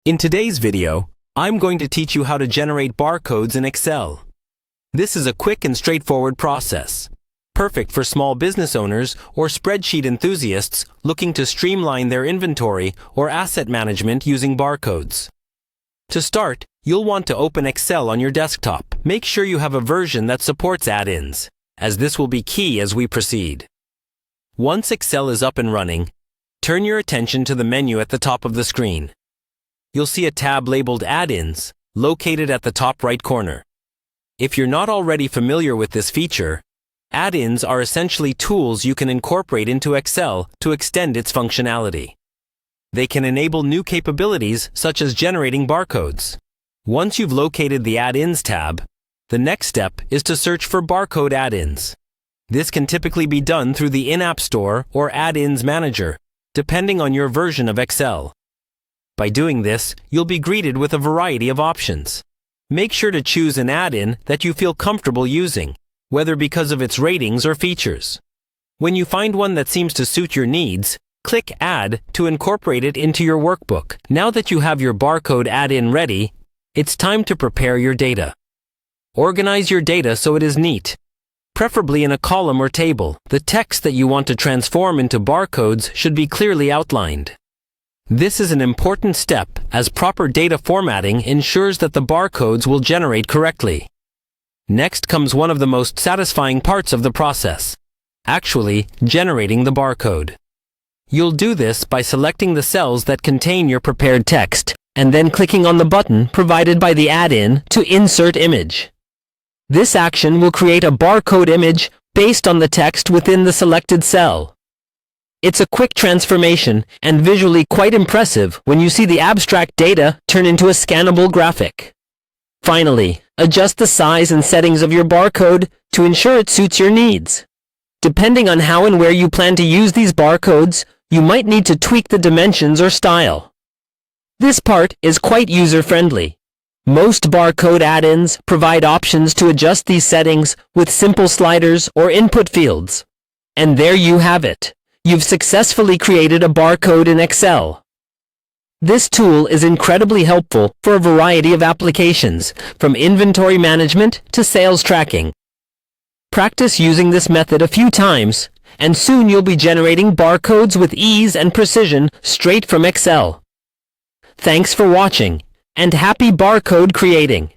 In today's video, I'm going to teach you how to generate barcodes in Excel. This is a quick and straightforward process, perfect for small business owners or spreadsheet enthusiasts looking to streamline their inventory or asset management using barcodes. To start, you'll want to open Excel on your desktop. Make sure you have a version that supports add-ins, as this will be key as we proceed. Once Excel is up and running, turn your attention to the menu at the top of the screen. You'll see a tab labeled Add-ins, located at the top right corner. If you're not already familiar with this feature, add-ins are essentially tools you can incorporate into Excel to extend its functionality. They can enable new capabilities such as generating barcodes. Once you've located the Add-ins tab, the next step is to search for barcode add-ins. This can typically be done through the in-app store or Add-ins Manager, depending on your version of Excel. By doing this, you'll be greeted with a variety of options. Make sure to choose an add-in that you feel comfortable using, whether because of its ratings or features. When you find one that seems to suit your needs, click Add to incorporate it into your workbook. Now that you have your barcode add-in ready, it's time to prepare your data. Organize your data so it is neat, preferably in a column or table. The text that you want to transform into barcodes should be clearly outlined. This is an important step, as proper data formatting ensures that the barcodes will generate correctly. Next comes one of the most satisfying parts of the process, actually generating the barcode. You'll do this by selecting the cells that contain your prepared text, and then clicking on the button provided by the add-in to insert image. This action will create a barcode image based on the text within the selected cell. It's a quick transformation and visually quite impressive when you see the abstract data turn into a scannable graphic. Finally, adjust the size and settings of your barcode to ensure it suits your needs. Depending on how and where you plan to use these barcodes, you might need to tweak the dimensions or style. This part is quite user-friendly. Most barcode add-ins provide options to adjust these settings with simple sliders or input fields. And there you have it. You've successfully created a barcode in Excel. This tool is incredibly helpful for a variety of applications, from inventory management to sales tracking. Practice using this method a few times, and soon you'll be generating barcodes with ease and precision straight from Excel. Thanks for watching, and happy barcode creating!